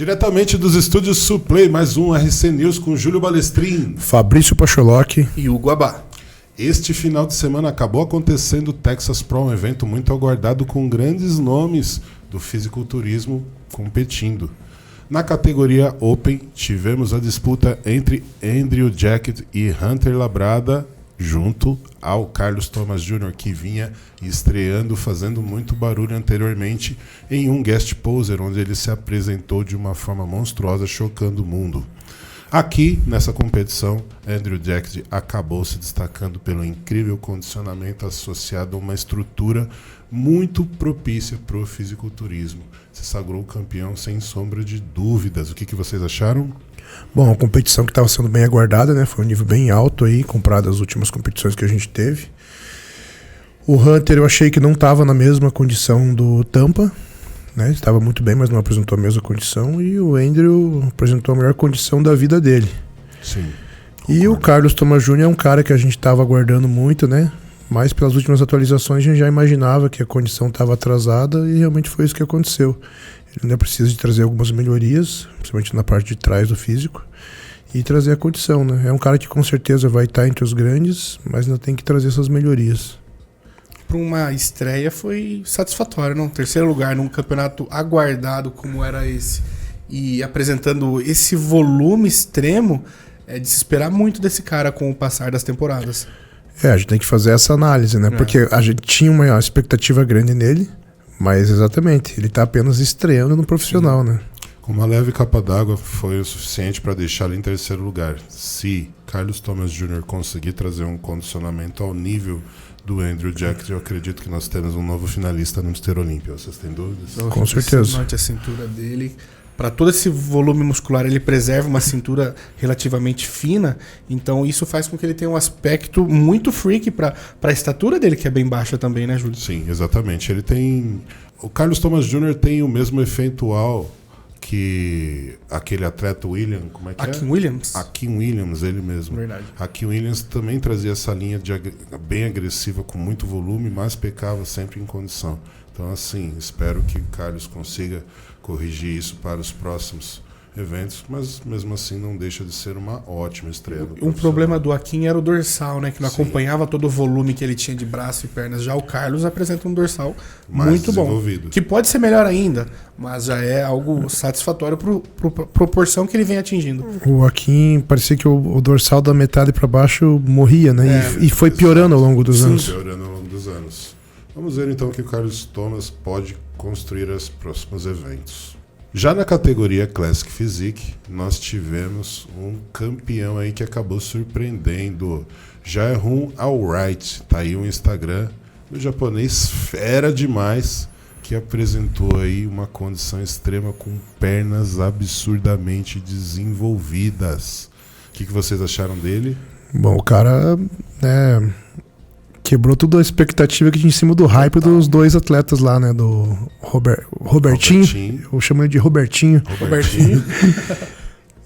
Diretamente dos estúdios Suplay, mais um RC News com Júlio Balestrin, Fabrício Pacholotti e Hugo Abá. Este final de semana acabou acontecendo o Texas Pro, um evento muito aguardado com grandes nomes do fisiculturismo competindo. Na categoria Open, tivemos a disputa entre Andrew Jacked e Hunter Labrada, junto ao Carlos Thomas Jr., que vinha estreando, fazendo muito barulho anteriormente em um guest poser, onde ele se apresentou de uma forma monstruosa, chocando o mundo. Aqui, nessa competição, Andrew Jacked acabou se destacando pelo incrível condicionamento associado a uma estrutura muito propícia para o fisiculturismo. Se sagrou campeão sem sombra de dúvidas. O que vocês acharam? Bom, a competição que estava sendo bem aguardada, né? Foi um nível bem alto aí, comparado às últimas competições que a gente teve. O Hunter eu achei que não estava na mesma condição do Tampa, né? Estava muito bem, mas não apresentou a mesma condição. E o Andrew apresentou a melhor condição da vida dele. Sim. E o Carlos Thomas Jr. é um cara que a gente estava aguardando muito, né? Mas pelas últimas atualizações a gente já imaginava que a condição estava atrasada e realmente foi isso que aconteceu. Ele ainda precisa de trazer algumas melhorias, principalmente na parte de trás do físico, e trazer a condição, né? É um cara que com certeza vai estar entre os grandes, mas ainda tem que trazer essas melhorias. Para uma estreia foi satisfatório, não? Terceiro lugar num campeonato aguardado como era esse, e apresentando esse volume extremo, é de se esperar muito desse cara com o passar das temporadas. A gente tem que fazer essa análise, né? Porque a gente tinha uma expectativa grande nele, mas exatamente, ele está apenas estreando no profissional, né? Com uma leve capa d'água foi o suficiente para deixá-lo em terceiro lugar. Se Carlos Thomas Jr. conseguir trazer um condicionamento ao nível do Andrew Jacked, eu acredito que nós temos um novo finalista no Mister Olímpia. Vocês têm dúvidas? Com certeza. Note a cintura dele. Para todo esse volume muscular, ele preserva uma cintura relativamente fina, então isso faz com que ele tenha um aspecto muito freak para a estatura dele, que é bem baixa também, né, Júlio? Sim, exatamente. Ele tem... O Carlos Thomas Jr. tem o mesmo efeitual que aquele atleta William, como é que Akin Williams? Akin Williams, ele mesmo. Verdade. Akin Williams também trazia essa linha bem agressiva, com muito volume, mas pecava sempre em condição. Então, assim, espero que o Carlos consiga corrigir isso para os próximos eventos, mas mesmo assim não deixa de ser uma ótima estreia. Um problema do Akin era o dorsal, né? Que não Sim. acompanhava todo o volume que ele tinha de braço e pernas. Já o Carlos apresenta um dorsal Mais muito bom. desenvolvido. Que pode ser melhor ainda, mas já é algo satisfatório para proporção que ele vem atingindo. O Akin parecia que o dorsal da metade para baixo morria, né? E foi piorando ao longo dos anos. Piorando ao longo dos anos. Vamos ver então o que o Carlos Thomas pode construir nos próximos eventos. Já na categoria Classic Physique, nós tivemos um campeão aí que acabou surpreendendo, Jaehun Alright. Tá aí o Instagram do japonês fera demais, que apresentou aí uma condição extrema com pernas absurdamente desenvolvidas. O que vocês acharam dele? Bom, o cara quebrou toda a expectativa que tinha em cima do hype dos dois atletas lá, né? Do Robertinho. Eu chamo ele de Robertinho.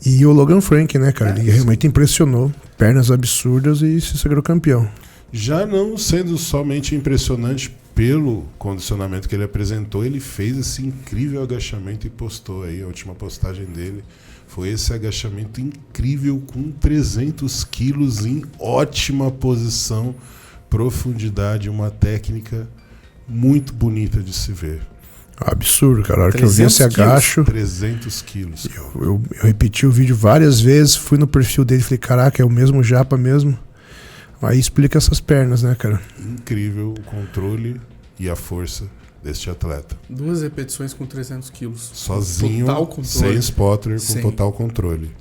E o Logan Frank, né, cara? Ele realmente impressionou. Pernas absurdas e se sagrou campeão. Já não sendo somente impressionante pelo condicionamento que ele apresentou, ele fez esse incrível agachamento e postou aí, a última postagem dele foi esse agachamento incrível com 300 quilos em ótima posição, profundidade, uma técnica muito bonita de se ver. Absurdo, cara. A hora que eu vi esse agacho... 300 quilos. Eu repeti o vídeo várias vezes, fui no perfil dele e falei, caraca, é o mesmo japa mesmo. Aí explica essas pernas, né, cara? Incrível o controle e a força deste atleta. 2 repetições com 300 quilos. Sozinho, Total controle. sem spotter, com Sim. total controle.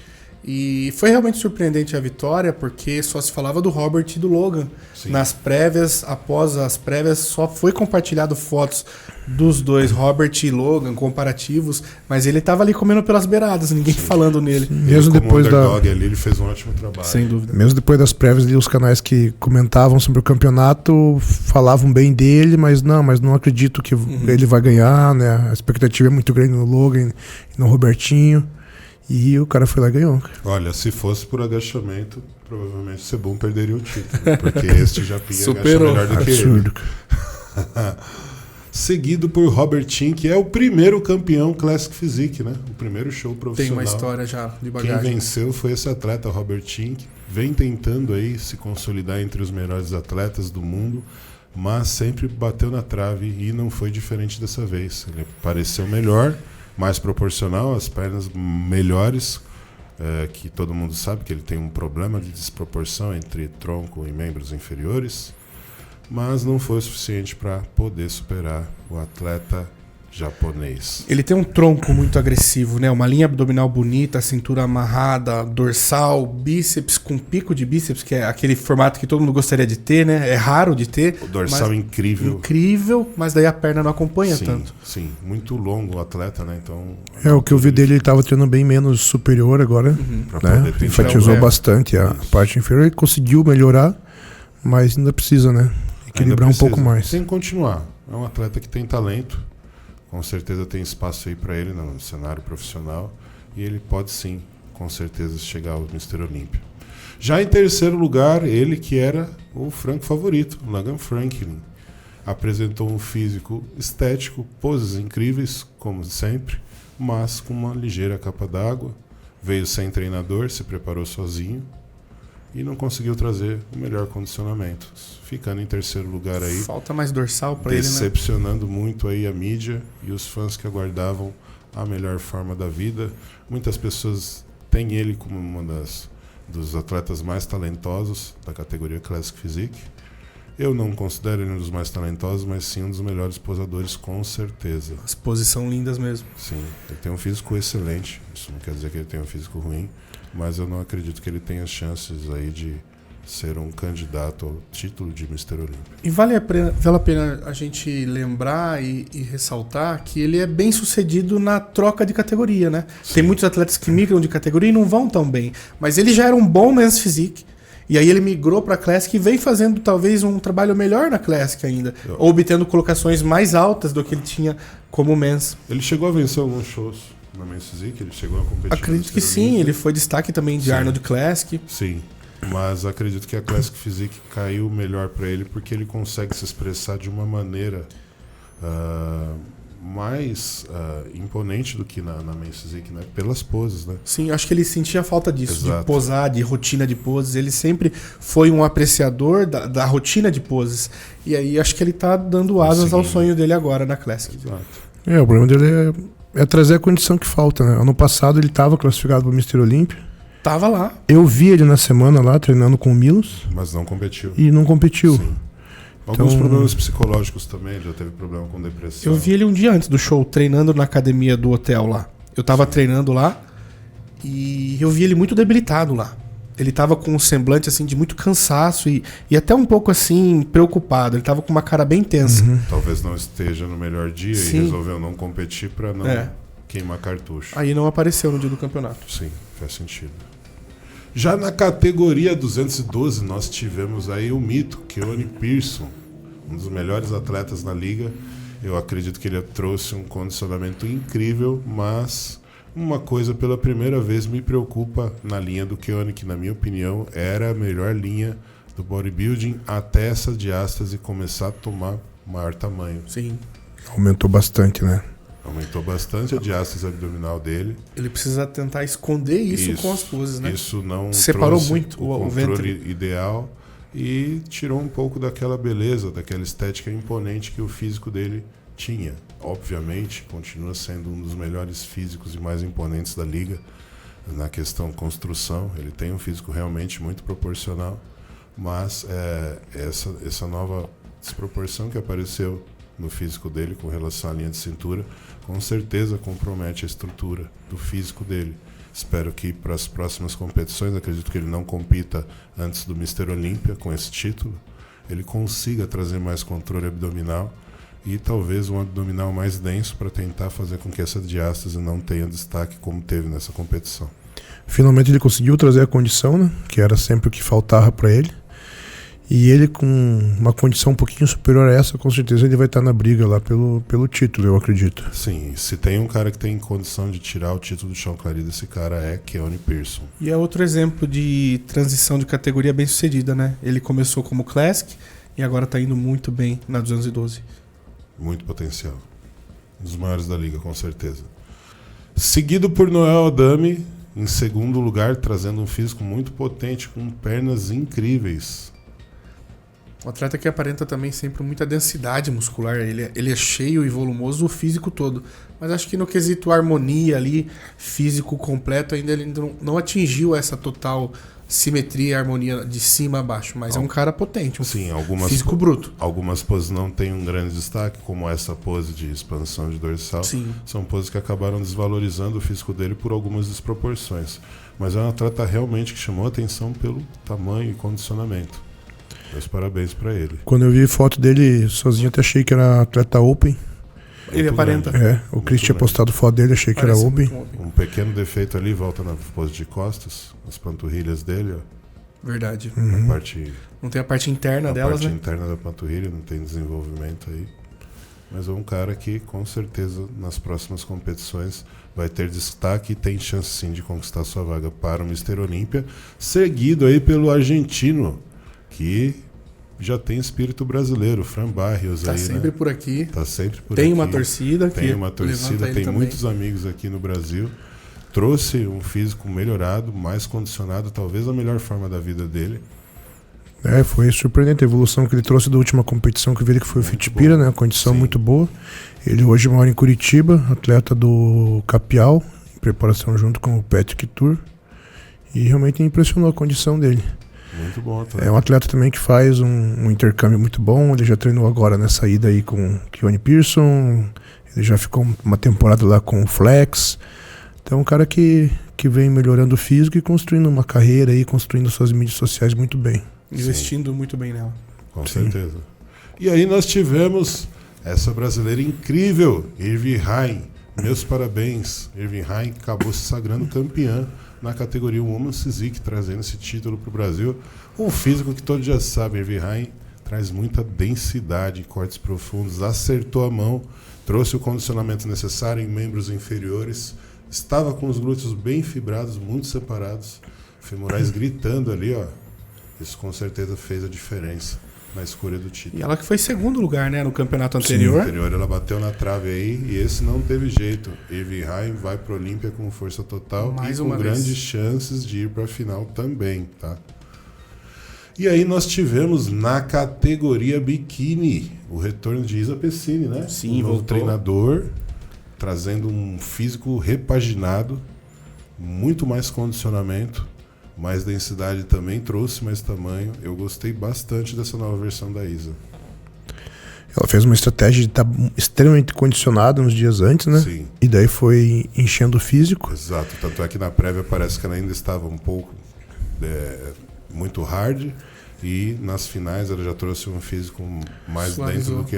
E foi realmente surpreendente a vitória, porque só se falava do Robert e do Logan. Sim. Nas prévias, após as prévias, só foi compartilhado fotos dos dois, Robert e Logan, comparativos, mas ele estava ali comendo pelas beiradas, ninguém falando nele. Mesmo depois underdog ali, ele fez um ótimo trabalho. Sem dúvida. Mesmo depois das prévias, os canais que comentavam sobre o campeonato falavam bem dele, mas não acredito que ele vai ganhar, né? A expectativa é muito grande no Logan e no Robertinho. E o cara foi lá e ganhou. Olha, se fosse por agachamento, provavelmente o Sebum perderia o título, porque este já agacha melhor do que ele. seguido por Robert Tim, que é o primeiro campeão Classic Physique, né? O primeiro show profissional. Tem uma história já de bagagem. Quem venceu foi esse atleta, Robert Tim, que vem tentando aí se consolidar entre os melhores atletas do mundo, mas sempre bateu na trave e não foi diferente dessa vez. Ele pareceu melhor, mais proporcional, as pernas melhores, que todo mundo sabe que ele tem um problema de desproporção entre tronco e membros inferiores, mas não foi o suficiente para poder superar o atleta japonês. Ele tem um tronco muito agressivo, né? Uma linha abdominal bonita, cintura amarrada, dorsal, bíceps com pico de bíceps, que é aquele formato que todo mundo gostaria de ter, né? É raro de ter. O dorsal incrível. Incrível, mas daí a perna não acompanha tanto. Sim, muito longo o atleta, né? Então, o que eu vi dele, ele estava treinando bem menos superior agora, né? Enfatizou bastante a parte inferior e conseguiu melhorar, mas ainda precisa, né? Equilibrar um pouco mais. Tem que continuar. É um atleta que tem talento. Com certeza tem espaço aí para ele no cenário profissional. E ele pode sim, com certeza, chegar ao Mr. Olímpia. Já em terceiro lugar, ele que era o franco favorito, Logan Franklin. Apresentou um físico estético, poses incríveis, como sempre, mas com uma ligeira capa d'água. Veio sem treinador, se preparou sozinho e não conseguiu trazer o melhor condicionamento. Ficando em terceiro lugar aí. Falta mais dorsal para ele, né? Decepcionando muito aí a mídia e os fãs que aguardavam a melhor forma da vida. Muitas pessoas têm ele como dos atletas mais talentosos da categoria Classic Physique. Eu não considero ele um dos mais talentosos, mas sim um dos melhores posadores, com certeza. As poses são lindas mesmo. Sim, ele tem um físico excelente. Isso não quer dizer que ele tenha um físico ruim, mas eu não acredito que ele tenha chances aí de ser um candidato ao título de Mr. Olímpia. E vale a pena a gente lembrar e ressaltar que ele é bem sucedido na troca de categoria, né? Sim. Tem muitos atletas que migram de categoria e não vão tão bem, mas ele já era um bom Men's Physique, e aí ele migrou para a Classic e vem fazendo talvez um trabalho melhor na Classic ainda, ou obtendo colocações mais altas do que ele tinha como Men's. Ele chegou a vencer alguns shows na Men's Physique? Ele chegou a competir? Acredito que sim, ele foi destaque também de Arnold Classic. Sim, mas acredito que a Classic Physique caiu melhor para ele porque ele consegue se expressar de uma maneira mais imponente do que na Men's Physique, né? Pelas poses, né? Sim, acho que ele sentia falta disso, Exato. de posar, de rotina de poses. Ele sempre foi um apreciador da rotina de poses. E aí acho que ele tá dando asas ao sonho dele agora na Classic. Exato. O problema dele é trazer a condição que falta, né? Ano passado ele estava classificado para o Mr. Olímpia. Tava lá. Eu vi ele na semana lá treinando com o Milos. Mas não competiu. E não competiu. Sim. Alguns problemas psicológicos também, já teve problema com depressão. Eu vi ele um dia antes do show, treinando na academia do hotel lá. Eu tava treinando lá e eu vi ele muito debilitado lá. Ele tava com um semblante assim de muito cansaço e até um pouco assim preocupado. Ele tava com uma cara bem tensa. Talvez não esteja no melhor dia. Sim. E resolveu não competir para não queimar cartucho. Aí não apareceu no dia do campeonato. Sim, faz sentido. Já na categoria 212, nós tivemos aí o mito, Keone Pearson, um dos melhores atletas na liga. Eu acredito que ele trouxe um condicionamento incrível, mas uma coisa pela primeira vez me preocupa na linha do Keone, que na minha opinião era a melhor linha do bodybuilding até essa diástase começar a tomar maior tamanho. Sim. Aumentou bastante, né? Aumentou bastante a diástase abdominal dele. Ele precisa tentar esconder isso com as poses, né? Isso não separou trouxe muito o controle ventre ideal e tirou um pouco daquela beleza, daquela estética imponente que o físico dele tinha. Obviamente, continua sendo um dos melhores físicos e mais imponentes da liga na questão construção. Ele tem um físico realmente muito proporcional, mas essa nova desproporção que apareceu no físico dele com relação à linha de cintura, com certeza compromete a estrutura do físico dele. Espero que para as próximas competições, acredito que ele não compita antes do Mr. Olímpia com esse título, ele consiga trazer mais controle abdominal e talvez um abdominal mais denso para tentar fazer com que essa diástase não tenha destaque como teve nessa competição. Finalmente ele conseguiu trazer a condição, né? Que era sempre o que faltava para ele. E ele com uma condição um pouquinho superior a essa, com certeza ele vai estar na briga lá pelo título, eu acredito. Sim, se tem um cara que tem condição de tirar o título do chão clarido, esse cara é Keone Pearson. E é outro exemplo de transição de categoria bem sucedida, né? Ele começou como Classic e agora está indo muito bem na 212. Muito potencial. Um dos maiores da liga, com certeza. Seguido por Noel Adame, em segundo lugar, trazendo um físico muito potente, com pernas incríveis. Um atleta que aparenta também sempre muita densidade muscular. Ele é cheio e volumoso o físico todo. Mas acho que no quesito harmonia ali, físico completo, ainda ele não atingiu essa total simetria e harmonia de cima a baixo. Mas é um cara potente, físico bruto. Algumas poses não têm um grande destaque, como essa pose de expansão de dorsal. Sim. São poses que acabaram desvalorizando o físico dele por algumas desproporções. Mas é um atleta realmente que chamou a atenção pelo tamanho e condicionamento. Meus parabéns pra ele. Quando eu vi foto dele sozinho, até achei que era atleta open. Ele aparenta. O Chris tinha postado foto dele, achei que era open. Um pequeno defeito ali, volta na pose de costas, as panturrilhas dele, ó. Verdade. A parte, não tem a parte interna delas, né? A né? parte interna da panturrilha, não tem desenvolvimento aí. Mas é um cara que, com certeza, nas próximas competições vai ter destaque e tem chance sim de conquistar sua vaga para o Mr. Olímpia, seguido aí pelo argentino, que já tem espírito brasileiro, Fran Barrios. Tá aí, sempre né? por aqui. Tá sempre por tem aqui. Uma torcida que tem uma torcida, tem muitos amigos aqui no Brasil. Trouxe um físico melhorado, mais condicionado, talvez a melhor forma da vida dele. Foi surpreendente a evolução que ele trouxe da última competição que eu vi, que foi o Fitpira, né? A condição muito boa. Ele hoje mora em Curitiba, atleta do Capial, em preparação junto com o Patrick Tour. E realmente impressionou a condição dele. Muito bom, atleta. É um atleta também que faz um intercâmbio muito bom. Ele já treinou agora nessa ida aí com o Keone Pearson. Ele já ficou uma temporada lá com o Flex. Então é um cara que vem melhorando o físico e construindo uma carreira aí, construindo suas mídias sociais muito bem. Investindo muito bem nela. Com certeza. E aí nós tivemos essa brasileira incrível, Irving Hain. Meus parabéns. Irving Hain acabou se sagrando campeã na categoria Women's Physique, trazendo esse título para o Brasil. Um físico que todos já sabem, Irving Hain traz muita densidade, cortes profundos, acertou a mão, trouxe o condicionamento necessário em membros inferiores, estava com os glúteos bem fibrados, muito separados, femorais gritando ali, ó. Isso com certeza fez a diferença na escolha do título. E ela que foi segundo lugar, né, no campeonato anterior. Sim, no anterior ela bateu na trave aí e esse não teve jeito. Irving Hain vai para o Olímpia com força total mais e com grandes chances de ir para a final também, tá? E aí nós tivemos na categoria biquíni o retorno de Isa Pessini, né? Sim, voltou. Treinador, trazendo um físico repaginado, muito mais condicionamento, mais densidade também, trouxe mais tamanho. Eu gostei bastante dessa nova versão da Isa. Ela fez uma estratégia de estar extremamente condicionada uns dias antes, né? Sim. E daí foi enchendo o físico. Exato, tanto é que na prévia parece que ela ainda estava um pouco muito hard, e nas finais ela já trouxe um físico mais dentro do que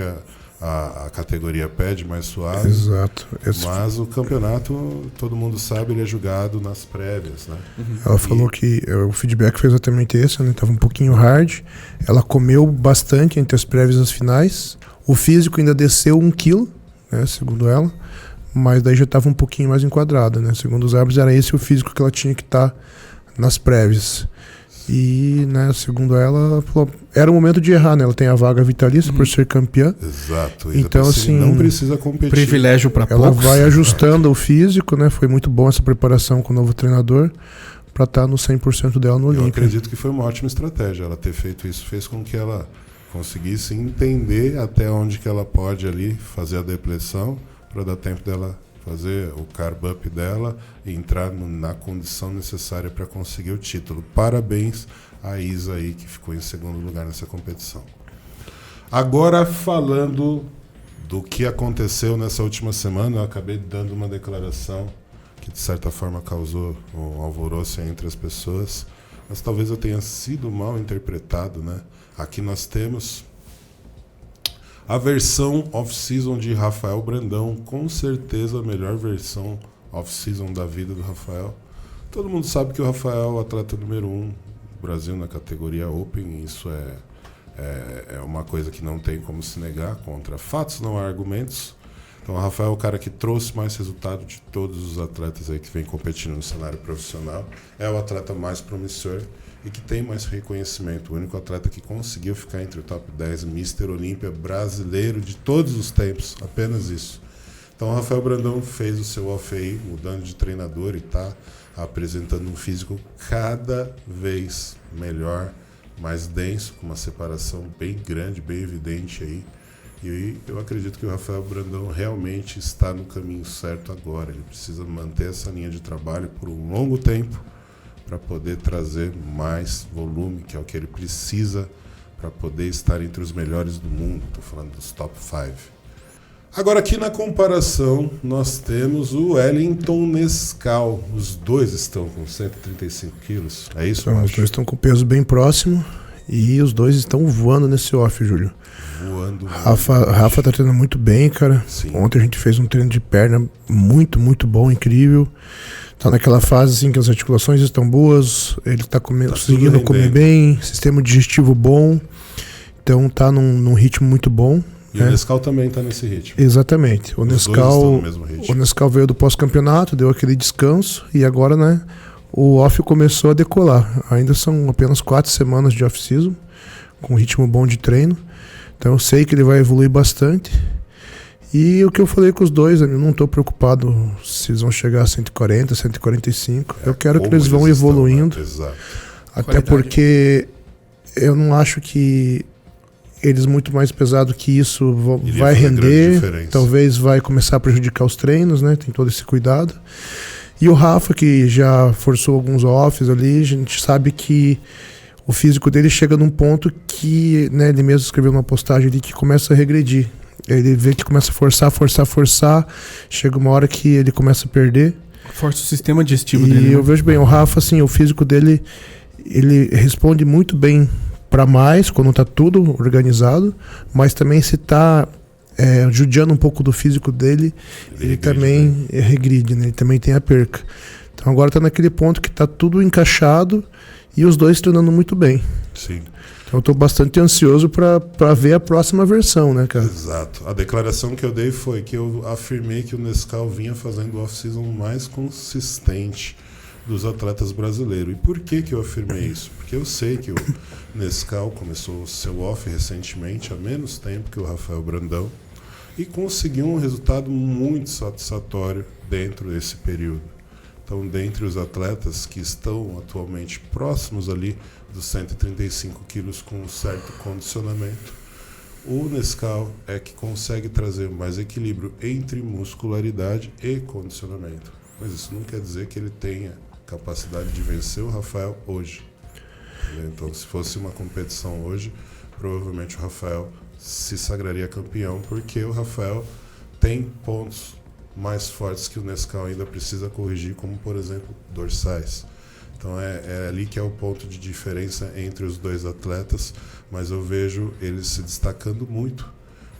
a categoria pede, mais suave. Exato. Mas o campeonato, todo mundo sabe, ele é julgado nas prévias, né? Ela falou que o feedback foi exatamente esse, né? Tava um pouquinho hard. Ela comeu bastante entre as prévias e as finais. O físico ainda desceu 1 quilo, né? Segundo ela. Mas daí já estava um pouquinho mais enquadrada, né? Segundo os árbitros, era esse o físico que ela tinha que estar nas prévias. E, né, segundo ela falou, era o momento de errar, né? Ela tem a vaga vitalícia por ser campeã. Exato. Então, assim, não precisa competir. Privilégio para poucos. Ela vai ajustando o físico, né? Foi muito bom essa preparação com o novo treinador para estar no 100% dela no Olímpia. Eu acredito que foi uma ótima estratégia. Ela ter feito isso fez com que ela conseguisse entender até onde que ela pode ali fazer a depressão, para dar tempo dela fazer o carb up dela e entrar na condição necessária para conseguir o título. Parabéns a Isa aí, que ficou em segundo lugar nessa competição. Agora, falando do que aconteceu nessa última semana, eu acabei dando uma declaração que de certa forma causou um alvoroço entre as pessoas, mas talvez eu tenha sido mal interpretado, né? Aqui nós temos a versão off-season de Rafael Brandão, com certeza a melhor versão off-season da vida do Rafael. Todo mundo sabe que o Rafael é o atleta número 1 do Brasil na categoria Open, isso é uma coisa que não tem como se negar, contra fatos, não há argumentos. Então o Rafael é o cara que trouxe mais resultado de todos os atletas aí que vem competindo no cenário profissional. É o atleta mais promissor e que tem mais reconhecimento. O único atleta que conseguiu ficar entre o top 10 Mr. Olímpia brasileiro de todos os tempos. Apenas isso. Então o Rafael Brandão fez o seu off aí, mudando de treinador e está apresentando um físico cada vez melhor, mais denso, com uma separação bem grande, bem evidente aí. E eu acredito que o Rafael Brandão realmente está no caminho certo agora. Ele precisa manter essa linha de trabalho por um longo tempo para poder trazer mais volume, que é o que ele precisa para poder estar entre os melhores do mundo. Estou falando dos top 5. Agora aqui na comparação nós temos o Wellington Nescau. Os dois estão com 135 quilos, é isso? Então, os dois estão com peso bem próximo e os dois estão voando nesse off, Júlio. Voando. Rafa tá treinando muito bem, cara. Sim. Ontem a gente fez um treino de perna muito, muito bom, incrível. Tá naquela fase assim que as articulações estão boas, ele tá conseguindo comer bem, sistema digestivo bom. Então tá num ritmo muito bom. E o Nescau também tá nesse ritmo. Exatamente. O Nescau veio do pós-campeonato, deu aquele descanso e agora, né, o off começou a decolar. Ainda são apenas 4 semanas de off-season, com um ritmo bom de treino. Então eu sei que ele vai evoluir bastante. E o que eu falei com os dois, eu não estou preocupado se eles vão chegar a 140, 145. Eu quero que eles vão evoluindo. Exato. Até porque eu não acho que eles muito mais pesado que isso vai render. Talvez vai começar a prejudicar os treinos, né? Tem todo esse cuidado. E o Rafa, que já forçou alguns offs ali, a gente sabe que o físico dele chega num ponto que, né, ele mesmo escreveu uma postagem ali que começa a regredir. Ele vê que começa a forçar, chega uma hora que ele começa a perder. Força o sistema digestivo e dele. E eu vejo bem, o Rafa, assim, o físico dele, ele responde muito bem para mais, quando tá tudo organizado, mas também se tá judiando um pouco do físico dele, ele também regride, né? Ele também tem a perca. Então agora tá naquele ponto que tá tudo encaixado e os dois treinando muito bem. Sim. Então eu tô bastante ansioso para ver a próxima versão, né, cara? Exato. A declaração que eu dei foi que eu afirmei que o Nescau vinha fazendo o off-season mais consistente dos atletas brasileiros. E por que eu afirmei isso? Porque eu sei que o Nescau começou o seu off recentemente, há menos tempo que o Rafael Brandão, e conseguiu um resultado muito satisfatório dentro desse período. Então, dentre os atletas que estão atualmente próximos ali dos 135 quilos com um certo condicionamento, o Nescau é que consegue trazer mais equilíbrio entre muscularidade e condicionamento. Mas isso não quer dizer que ele tenha capacidade de vencer o Rafael hoje. Então, se fosse uma competição hoje, provavelmente o Rafael se sagraria campeão, porque o Rafael tem pontos mais fortes que o Nescau ainda precisa corrigir, como, por exemplo, dorsais. Então é ali que é o ponto de diferença entre os dois atletas, mas eu vejo eles se destacando muito,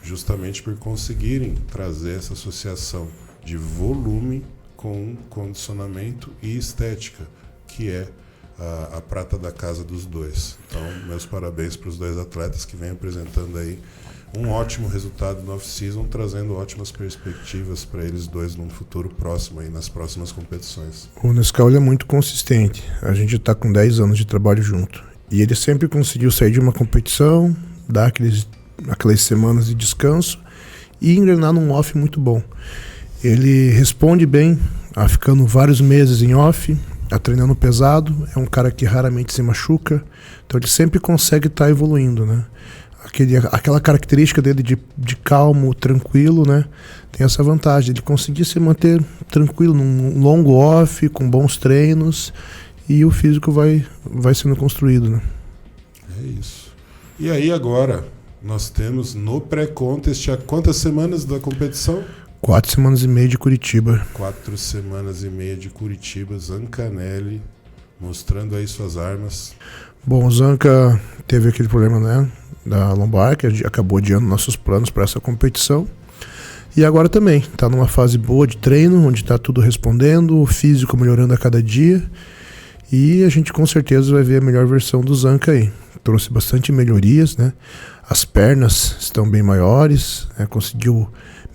justamente por conseguirem trazer essa associação de volume com condicionamento e estética, que é a prata da casa dos dois. Então, meus parabéns para os dois atletas que vêm apresentando aí um ótimo resultado no off-season, trazendo ótimas perspectivas para eles dois num futuro próximo, aí, nas próximas competições. O Nescau é muito consistente. A gente está com 10 anos de trabalho junto. E ele sempre conseguiu sair de uma competição, dar aquelas semanas de descanso e engrenar num off muito bom. Ele responde bem, ficando vários meses em off, treinando pesado. É um cara que raramente se machuca. Então ele sempre consegue estar evoluindo, né? Aquela característica dele de calmo, tranquilo, né? Tem essa vantagem de conseguir se manter tranquilo num longo off, com bons treinos, e o físico vai sendo construído, né? É isso. E aí agora, nós temos no pré-contest há quantas semanas da competição? 4 semanas e meia de Curitiba. 4 semanas e meia de Curitiba, Zancanelli mostrando aí suas armas. Bom, o Zanca teve aquele problema, né, da lombar, que acabou adiando nossos planos para essa competição. E agora também está numa fase boa de treino, onde está tudo respondendo, o físico melhorando a cada dia. E a gente com certeza vai ver a melhor versão do Zanca aí. Trouxe bastante melhorias, né? As pernas estão bem maiores, né? Conseguiu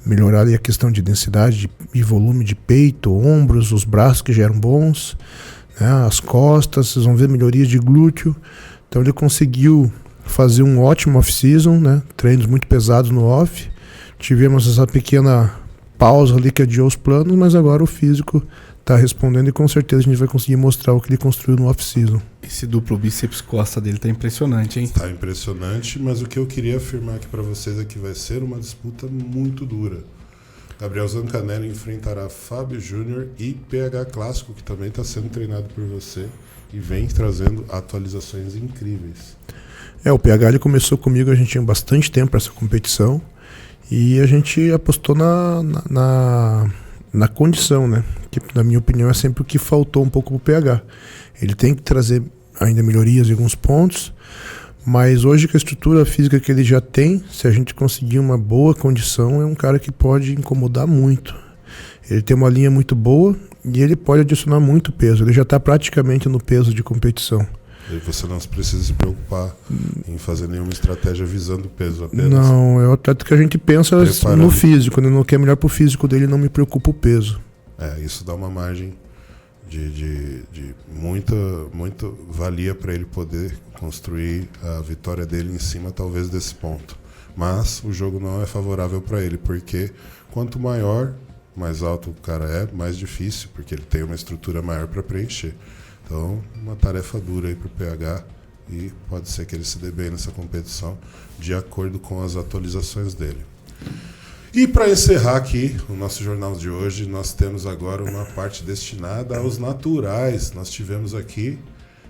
melhorar ali a questão de densidade e volume de peito, ombros, os braços que já eram bons, né, as costas, vocês vão ver melhorias de glúteo. Então ele conseguiu fazer um ótimo off-season, né, treinos muito pesados no off. Tivemos essa pequena pausa ali que adiou os planos, mas agora o físico está respondendo e com certeza a gente vai conseguir mostrar o que ele construiu no off-season. Esse duplo bíceps costa dele tá impressionante, hein? Tá impressionante, mas o que eu queria afirmar aqui para vocês é que vai ser uma disputa muito dura. Gabriel Zancanelli enfrentará Fábio Júnior e PH Clássico, que também está sendo treinado por você e vem trazendo atualizações incríveis. O PH ele começou comigo, a gente tinha bastante tempo para essa competição e a gente apostou na condição, né? Que na minha opinião é sempre o que faltou um pouco pro PH. Ele tem que trazer ainda melhorias em alguns pontos, mas hoje com a estrutura física que ele já tem, se a gente conseguir uma boa condição, é um cara que pode incomodar muito. Ele tem uma linha muito boa e ele pode adicionar muito peso. Ele já está praticamente no peso de competição. E você não precisa se preocupar em fazer nenhuma estratégia visando o peso apenas. Não, é o atleta que a gente pensa no físico, né? No que é melhor pro físico dele, não me preocupa o peso. Isso dá uma margem de muita valia para ele poder construir a vitória dele em cima, talvez, desse ponto. Mas o jogo não é favorável para ele, porque quanto maior, mais alto o cara é, mais difícil, porque ele tem uma estrutura maior para preencher. Então, uma tarefa dura aí para o PH e pode ser que ele se dê bem nessa competição de acordo com as atualizações dele. E para encerrar aqui o nosso jornal de hoje, nós temos agora uma parte destinada aos naturais. Nós tivemos aqui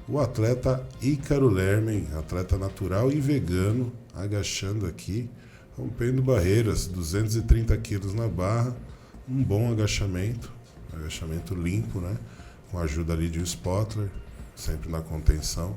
o atleta Ícaro Lermen, atleta natural e vegano, agachando aqui, rompendo barreiras, 230 quilos na barra, um bom agachamento limpo, né? Com a ajuda ali de um spotter, sempre na contenção,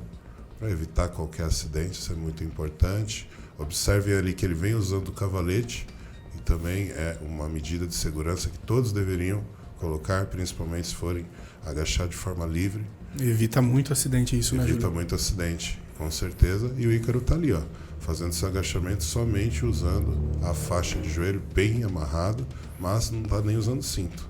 para evitar qualquer acidente, isso é muito importante. Observem ali que ele vem usando o cavalete, e também é uma medida de segurança que todos deveriam colocar, principalmente se forem agachar de forma livre. Evita muito acidente isso, né, Júlio? Evita muito acidente, com certeza. E o Ícaro está ali, fazendo esse agachamento somente usando a faixa de joelho bem amarrado, mas não está nem usando cinto,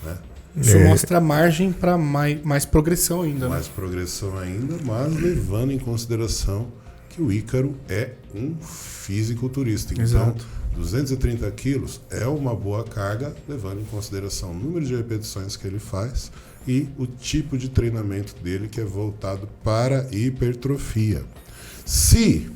né? Isso mostra margem para mais progressão ainda. Mais progressão ainda, mas levando em consideração que o Ícaro é um fisiculturista. Então, exato. 230 quilos é uma boa carga, levando em consideração o número de repetições que ele faz e o tipo de treinamento dele, que é voltado para hipertrofia. Se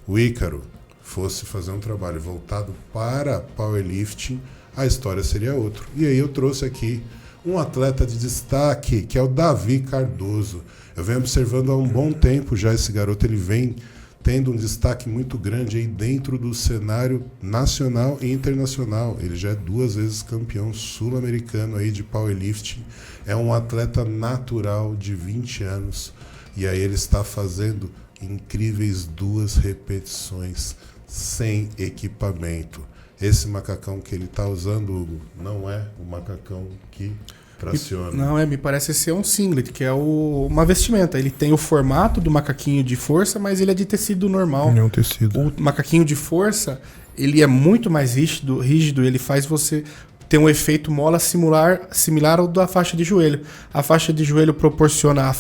o Ícaro fosse fazer um trabalho voltado para powerlifting, a história seria outra. E aí eu trouxe aqui um atleta de destaque, que é o Davi Cardoso. Eu venho observando há um bom tempo já esse garoto, ele vem tendo um destaque muito grande aí dentro do cenário nacional e internacional. Ele já é 2 vezes campeão sul-americano aí de powerlifting. É um atleta natural de 20 anos. E aí ele está fazendo incríveis 2 repetições sem equipamento. Esse macacão que ele está usando, Hugo, não é o macacão que traciona. Não, me parece ser um singlet, que é uma vestimenta. Ele tem o formato do macaquinho de força, mas ele é de tecido normal. Não é um tecido. O macaquinho de força, ele é muito mais rígido, ele faz você ter um efeito mola similar ao da faixa de joelho. A faixa de joelho proporciona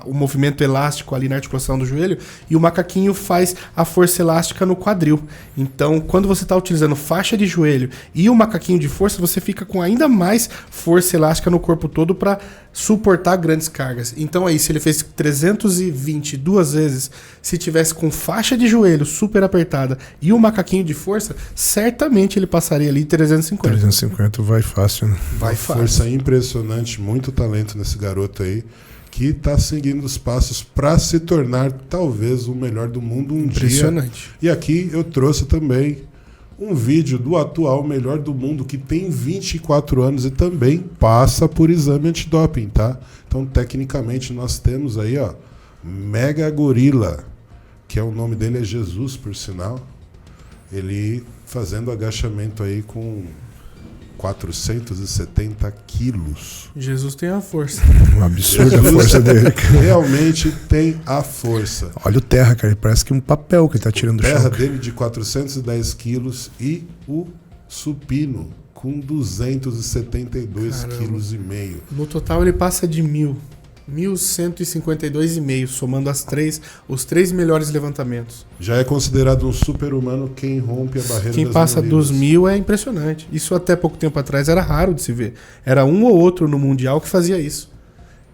o movimento elástico ali na articulação do joelho e o macaquinho faz a força elástica no quadril. Então, quando você está utilizando faixa de joelho e o macaquinho de força, você fica com ainda mais força elástica no corpo todo para suportar grandes cargas. Então aí, se ele fez 320 2 vezes, se tivesse com faixa de joelho super apertada e o macaquinho de força, certamente ele passaria ali 350. 350 vai fácil, né? Vai fácil. Força impressionante, muito talento nesse garoto aí, que está seguindo os passos para se tornar talvez o melhor do mundo um impressionante. Dia. E aqui eu trouxe também um vídeo do atual melhor do mundo, que tem 24 anos e também passa por exame antidoping, tá? Então, tecnicamente, nós temos aí, Mega Gorila, que é o nome dele é Jesus, por sinal. Ele fazendo agachamento aí com 470 quilos. Jesus tem a força. Um absurdo a força dele. Realmente tem a força. Olha o terra, cara. Parece que um papel que ele tá tirando do chão. Terra dele de 410 quilos e o supino com 272,5 kg. No total ele passa de 1.152,5, somando os três melhores levantamentos. Já é considerado um super-humano quem rompe a barreira Quem das passa 1.000 dos libras. 1.000 é impressionante. Isso até pouco tempo atrás era raro de se ver. Era um ou outro no Mundial que fazia isso.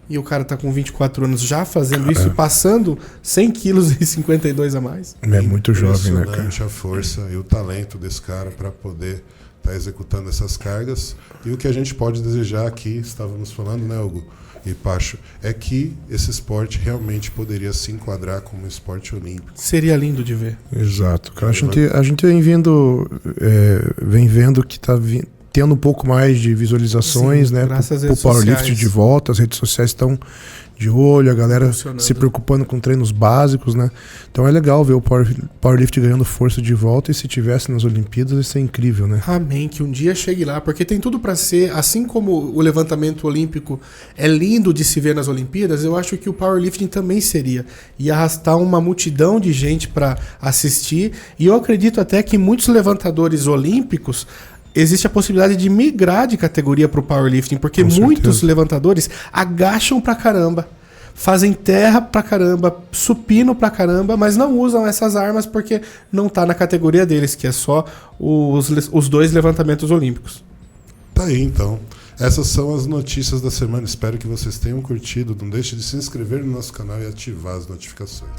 E o cara tá com 24 anos já fazendo isso e passando 100 quilos e 52 a mais. É muito jovem, né, cara? Impressionante a força e o talento desse cara para poder estar executando essas cargas. E o que a gente pode desejar aqui, estávamos falando, né, Hugo e Pacho, é que esse esporte realmente poderia se enquadrar como um esporte olímpico. Seria lindo de ver. Exato. Cara, a gente vem vendo que tá tendo um pouco mais de visualizações, Sim, né? graças às O redes powerlift sociais. de volta, as redes sociais estão de olho, a galera Funcionando. se preocupando com treinos básicos, né? Então é legal ver o powerlift ganhando força de volta, e se tivesse nas Olimpíadas, isso é incrível, né? Amém, que um dia chegue lá, porque tem tudo para ser, assim como o levantamento olímpico é lindo de se ver nas Olimpíadas, eu acho que o powerlifting também seria. E arrastar uma multidão de gente para assistir, e eu acredito até que muitos levantadores olímpicos existe a possibilidade de migrar de categoria para o powerlifting, porque Com muitos certeza. levantadores agacham pra caramba, fazem terra pra caramba, supino pra caramba, mas não usam essas armas porque não tá na categoria deles, que é só os 2 levantamentos olímpicos. Tá aí, então. Essas são as notícias da semana. Espero que vocês tenham curtido. Não deixe de se inscrever no nosso canal e ativar as notificações.